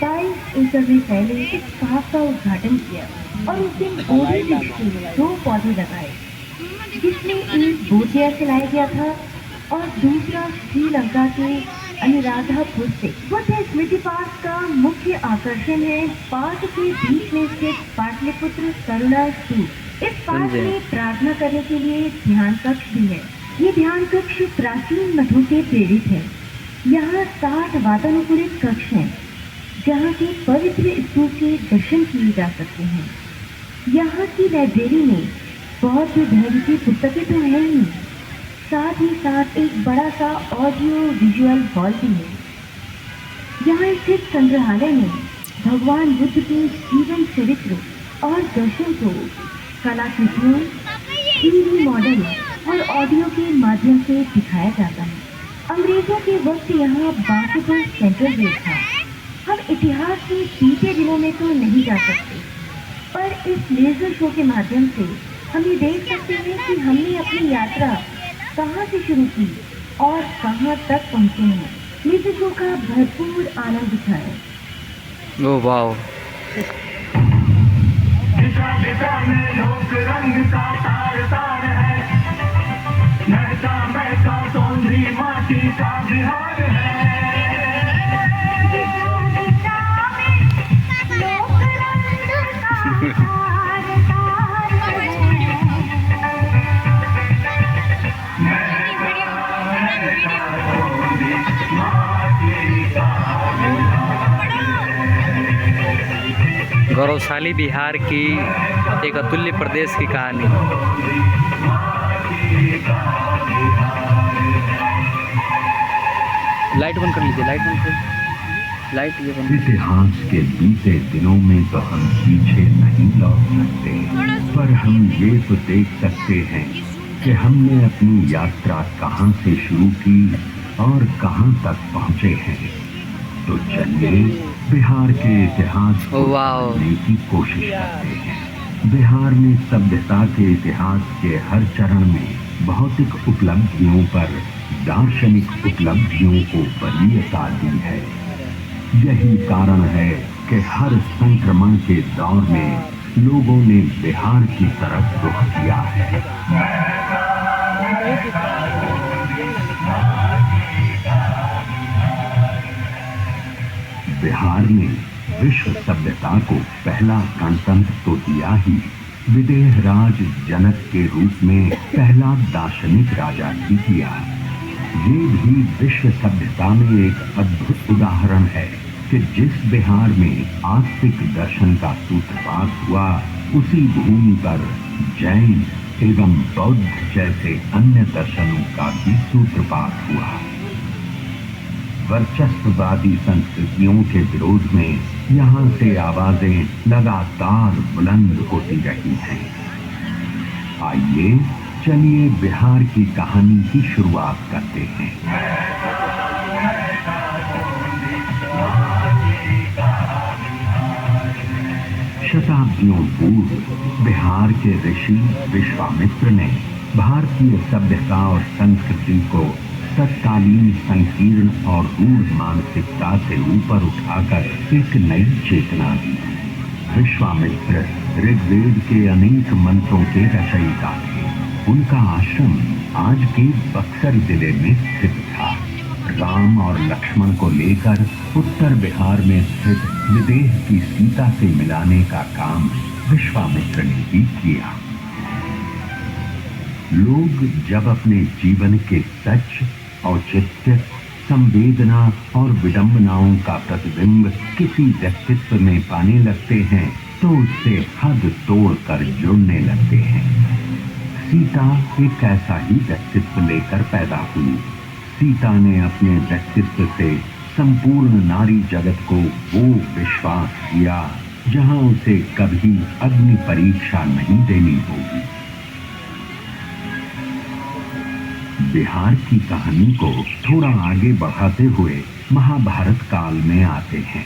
22 एकड़ में फैले इस पार्क का उद्घाटन किया और उस दिन ओरिजिन के 2 पौधे लगाए, जिसमें एक बोधगया से लाया गया था और दूसरा श्रीलंका के अनुराधापुर से। बुद्ध स्मृति पार्क का मुख्य आकर्षण है पार्क के बीच में स्थित पाटलिपुत्र करुणा स्तूप। इस पार्क में प्रार्थना करने के लिए ध्यान कक्ष भी है। ये ध्यान कक्ष प्राचीन मठों से प्रेरित है। यहाँ 60 वातानुकूलित कक्ष हैं, जहाँ के पवित्र स्तूप के दर्शन किए जा सकते हैं। यहाँ की लाइब्रेरी में बौद्ध धर्म की पुस्तकें तो हैं ही, साथ ही साथ एक बड़ा सा ऑडियो विजुअल हॉल भी है। यहाँ स्थित संग्रहालय में भगवान बुद्ध के जीवन चरित्र और दर्शन को कलाकृतियों, 3D मॉडल और ऑडियो के माध्यम से दिखाया जाता है। अंग्रेजों के वक्त यहाँ बांकीपुर सेंट्रल जेल था। हम इतिहास के बीते दिनों में तो नहीं जा सकते, पर इस लेजर शो के माध्यम से हम ये देख सकते हैं कि हमने अपनी यात्रा कहाँ से शुरू की और कहाँ तक पहुँचे हैं। लेजर शो का भरपूर आनंद उठाएं। Oh wow. गौरवशाली बिहार की एक अतुल्य प्रदेश की कहानी। लाइट बंद कर लीजिए, लाइट बंद कर, लाइट ये बंद। इतिहास के बीते दिनों में तो हम पीछे नहीं लौट सकते, पर हम ये तो देख सकते हैं कि हमने अपनी यात्रा कहाँ से शुरू की और कहाँ तक पहुँचे हैं। तो चलिए बिहार के इतिहास को जानने की कोशिश करते हैं। बिहार ने सभ्यता के इतिहास के हर चरण में भौतिक उपलब्धियों पर दार्शनिक उपलब्धियों को वरीयता दी है। यही कारण है कि हर संक्रमण के दौर में लोगों ने बिहार की तरफ रुख किया है। बिहार ने विश्व सभ्यता को पहला गणतंत्र तो दिया ही, विदेह राज जनक के रूप में पहला दार्शनिक राजा भी किया। ये भी विश्व सभ्यता में एक अद्भुत उदाहरण है कि जिस बिहार में आस्तिक दर्शन का सूत्रपात हुआ, उसी भूमि पर जैन एवं बौद्ध जैसे अन्य दर्शनों का भी सूत्रपात हुआ। वर्चस्ववादी संस्कृतियों के विरोध में यहाँ से आवाजें लगातार बुलंद होती रही हैं। आइए चलिए बिहार की कहानी की शुरुआत करते हैं। शताब्दियों पूर्व बिहार के ऋषि विश्वामित्र ने भारतीय सभ्यता और संस्कृति को तत्कालीन संकीर्ण और रूढ़ मानसिकता से ऊपर उठाकर एक नई चेतना दी। विश्वामित्र ऋग्वेद के अनेक मंत्रों के रचयिता थे। उनका आश्रम आज के बक्सर जिले में स्थित था। राम और लक्ष्मण को लेकर उत्तर बिहार में स्थित विदेह की सीता से मिलाने का काम विश्वामित्र ने भी किया। लोग जब अपने जीवन के सच, औचित्य, संवेदना और विडंबनाओं का प्रतिबिंब किसी व्यक्तित्व में पाने लगते हैं, तो उससे हद तोड़कर जुड़ने लगते हैं। सीता एक ऐसा ही व्यक्तित्व लेकर पैदा हुई। सीता ने अपने व्यक्तित्व से संपूर्ण नारी जगत को वो विश्वास दिया जहां उसे कभी अग्नि परीक्षा नहीं देनी होगी। बिहार की कहानी को थोड़ा आगे बढ़ाते हुए महाभारत काल में आते हैं।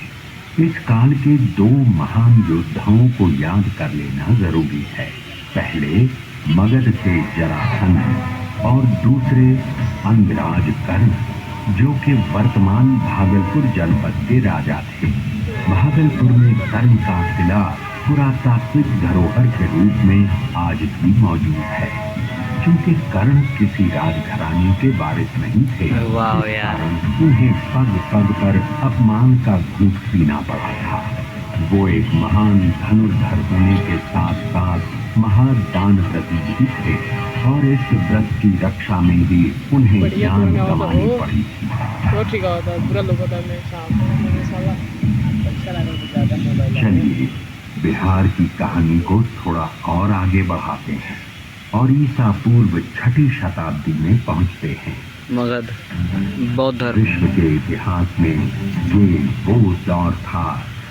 इस काल के 2 महान योद्धाओं को याद कर लेना जरूरी है। पहले मगध से जरासंध और दूसरे अंगराज कर्ण, जो कि वर्तमान भागलपुर जनपद के राजा थे। भागलपुर में कर्ण का किला पुरातात्विक धरोहर के रूप में आज भी मौजूद है। क्योंकि कर्ण किसी राजघराने के वारिस नहीं थे, वाह इस यार। कारण उन्हें पग पग पर अपमान का घूंट पीना पड़ा था। वो एक महान धनुर्धर होने के साथ साथ महादान व्रती भी थे और इस व्रत की रक्षा में ही उन्हें जान गंवानी पड़ी थी। तो ठीक होता बुरा लोग होता मैं साला अच्छा लगा ज़्यादा मोबाइल। चलिए बिहार की कहानी को थोड़ा और आगे बढ़ाते हैं और ईसा पूर्व 6ठी शताब्दी में पहुंचते हैं। मगध बौद्ध धर्म। विश्व के इतिहास में ये वो दौर था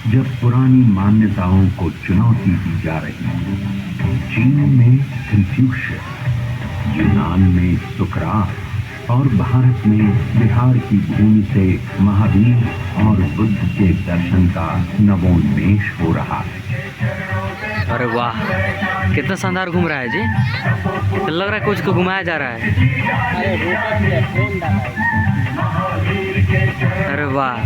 जब पुरानी मान्यताओं को चुनौती दी जा रही थी। चीन में कन्फ्यूशियस, यूनान में सुकरात और भारत में बिहार की भूमि से महावीर और बुद्ध के दर्शन का नवोन्मेष हो रहा है। अरे वाह, कितना शानदार घूम रहा है जी। तो लग रहा है कुछ को घुमाया जा रहा है। अरे रोका भी है, ट्रेन डाला है। अरे वाह,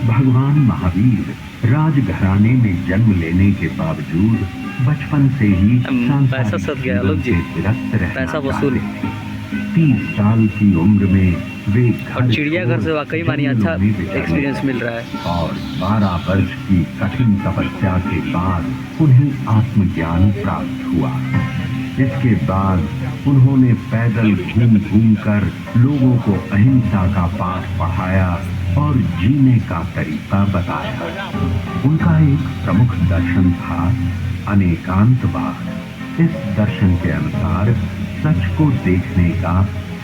भगवान महावीर राजघराने में जन्म लेने के बावजूद बचपन से ही पैसा सद गया लोग जी, विरक्त रहना पैसा वसूल। चाहते थे। 30 साल की उम्र में वे और चिड़ियाघर से वाकई मानी अच्छा जंगलों में बिताए एक्सपीरियंस मिल रहा है। और 12 वर्ष की कठिन तपस्या के बाद उन्हें आत्मज्ञान प्राप्त हुआ। इसके बाद उन्होंने पैदल घूम घूम कर लोगों को अहिंसा का पाठ पढ़ाया और जीने का तरीका बताया। उनका एक प्रमुख दर्शन था अनेकांतवाद। इस दर्शन के अनुसार सच को देखने का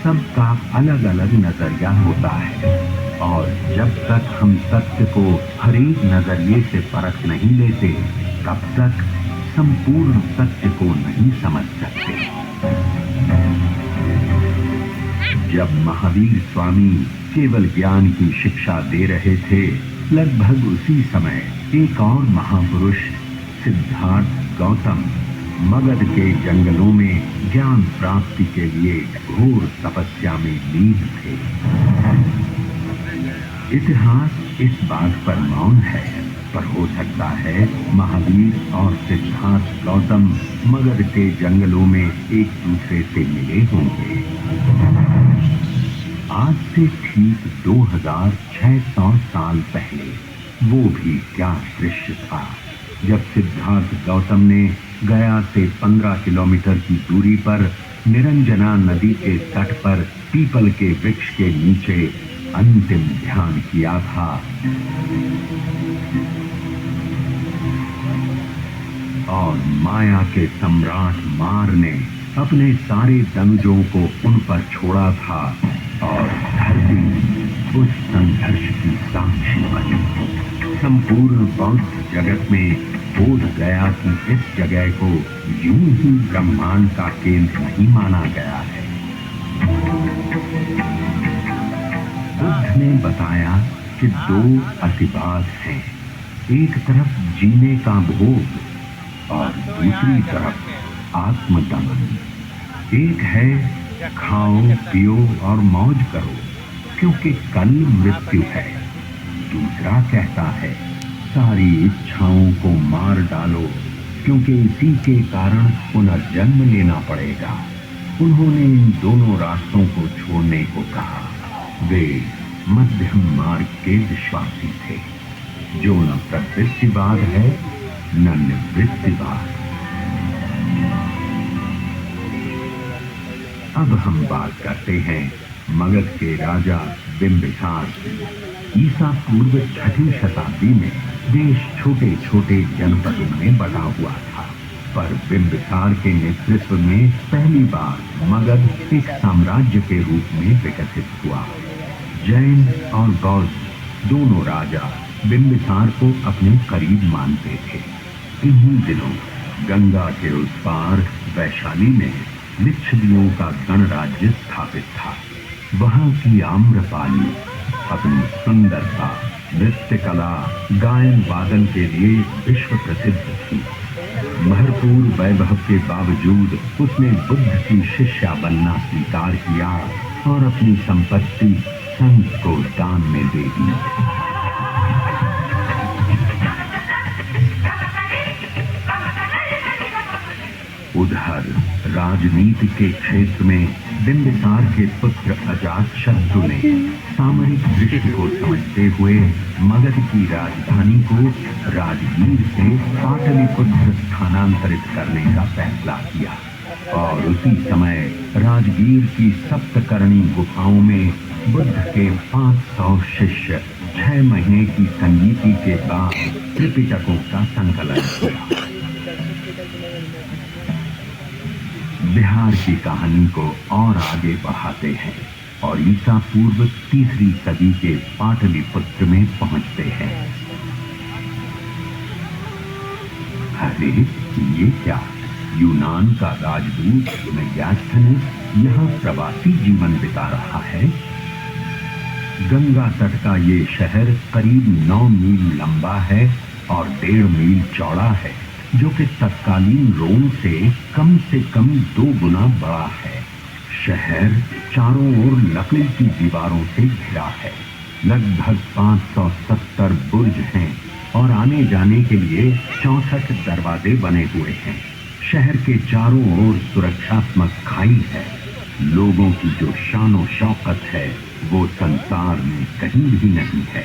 सबका अलग अलग नजरिया होता है और जब तक हम सत्य को हर एक नजरिए से परख नहीं लेते तब तक संपूर्ण सत्य को नहीं समझ सकते। जब महावीर स्वामी केवल ज्ञान की शिक्षा दे रहे थे, लगभग उसी समय एक और महापुरुष सिद्धार्थ गौतम मगध के जंगलों में ज्ञान प्राप्ति के लिए घोर तपस्या में लीन थे। इतिहास इस बात पर मौन है, पर हो सकता है महावीर और सिद्धार्थ गौतम मगध के जंगलों में एक दूसरे से मिले होंगे। आज से ठीक 2600 साल पहले वो भी क्या दृश्य था जब सिद्धार्थ गौतम ने गया से 15 किलोमीटर की दूरी पर निरंजना नदी के तट पर पीपल के वृक्ष के नीचे अंतिम ध्यान किया था। और माया के सम्राट मार ने अपने सारे दनुजों को उन पर छोड़ा था और धरती उस संघर्ष की साक्षी बनी। संपूर्ण बौद्ध जगत में बोध गया कि इस जगह को यूं ही ब्रह्मांड का केंद्र नहीं माना गया है। बुद्ध ने बताया कि 2 अतिवाद हैं, एक तरफ जीने का भोग और दूसरी तरफ आत्मदमन। एक है खाओ पियो और मौज करो क्योंकि कल मृत्यु है। दूसरा कहता है सारी इच्छाओं को मार डालो क्योंकि इसी के कारण पुनर्जन्म लेना पड़ेगा। उन्होंने इन दोनों रास्तों को छोड़ने को कहा। वे मध्यम मार्ग के विश्वासी थे जो न प्रवृत्तिवाद है न निवृत्तिवाद। अब हम बात करते हैं मगध के राजा बिंबिसार की। ईसा पूर्व 6ठी शताब्दी में देश छोटे छोटे जनपदों में बटा हुआ था, पर बिंबिसार के नेतृत्व में पहली बार मगध एक साम्राज्य के रूप में विकसित हुआ। जैन और बौद्ध दोनों राजा बिंबिसार को अपने करीब मानते थे। इन्हीं दिनों गंगा के उस पार वैशाली में लिच्छवियों का गणराज्य स्थापित था। वहां की आम्रपाली अपनी सुंदरता, नृत्य कला, गायन वादन के लिए विश्व प्रसिद्ध थी। भरपूर वैभव के बावजूद उसने बुद्ध की शिष्या बनना स्वीकार किया और अपनी संपत्ति संघ को दान में दे दी। उधर राजनीति के क्षेत्र में बिंबिसार के पुत्र अजातशत्रु ने सामरिक दृष्टि को समझते हुए मगध की राजधानी को राजगीर से पाटलिपुत्र स्थानांतरित करने का फैसला किया और उसी समय राजगीर की सप्तकर्णी गुफाओं में बुद्ध के 500 शिष्य 6 महीने की संगीति के बाद त्रिपिटकों का संकलन किया। बिहार की कहानी को और आगे बढ़ाते हैं और ईसा पूर्व 3री सदी के पाटलिपुत्र में पहुंचते हैं। अरे ये क्या, यूनान का राजदूत मेगास्थनीस यहाँ प्रवासी जीवन बिता रहा है। गंगा तट का ये शहर करीब 9 मील लंबा है और 1.5 मील चौड़ा है, जो कि तत्कालीन रोम से कम 2 गुना बड़ा है। शहर चारों ओर लकड़ी की दीवारों से घिरा है। लगभग 570 बुर्ज हैं और आने जाने के लिए 64 दरवाजे बने हुए हैं। शहर के चारों ओर सुरक्षात्मक खाई है। लोगों की जो शानो शौकत है वो संसार में कहीं भी नहीं है।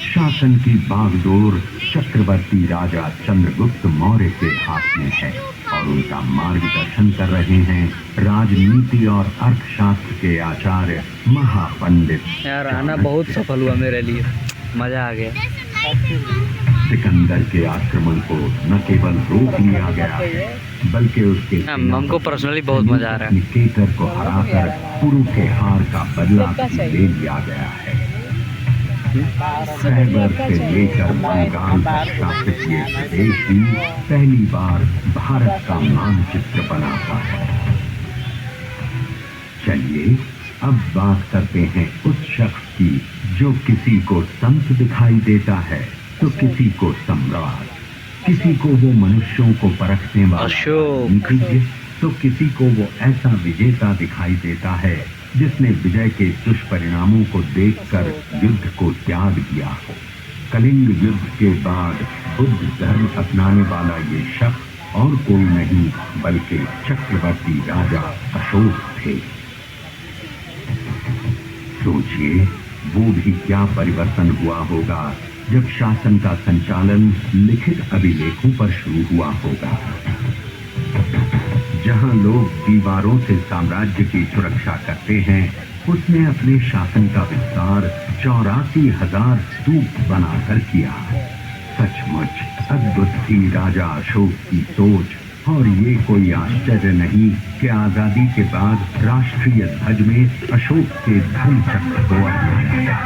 शासन की बागडोर चक्रवर्ती राजा चंद्रगुप्त मौर्य के हाथ में है और उनका मार्गदर्शन कर रहे हैं राजनीति और अर्थशास्त्र के आचार्य महापंडित। यार आना बहुत सफल हुआ मेरे लिए, मजा आ गया। सिकंदर के आक्रमण को न केवल रोक लिया गया है बल्कि उसके हमको पर्सनली बहुत मजा आ रहा है। केकर को हराकर पुरु के हार का बदला भी ले लिया गया है। खैबर से लेकर बंगाल तक शासित ये प्रदेश भी पहली बार भारत का मानचित्र बनाता है। चलिए अब बात करते हैं उस शख्स की जो किसी को संत दिखाई देता है तो किसी को सम्राट, किसी को वो मनुष्यों को परखने वाला नीतिज्ञ, तो किसी को वो ऐसा विजेता दिखाई देता है जिसने विजय के दुष्परिणामों को देखकर युद्ध को त्याग दिया हो। कलिंग युद्ध के बाद बुद्ध धर्म अपनाने वाला ये शख्स और कोई नहीं बल्कि चक्रवर्ती राजा अशोक थे। सोचिए वो भी क्या परिवर्तन हुआ होगा जब शासन का संचालन लिखित अभिलेखों पर शुरू हुआ होगा। जहां लोग दीवारों से साम्राज्य की सुरक्षा करते हैं, उसने अपने शासन का विस्तार 84,000 स्तूप बनाकर किया। सचमुच अद्भुत थी राजा अशोक की सोच और ये कोई आश्चर्य नहीं कि आजादी के बाद राष्ट्रीय ध्वज में अशोक के धर्म चक्र को अपनाया।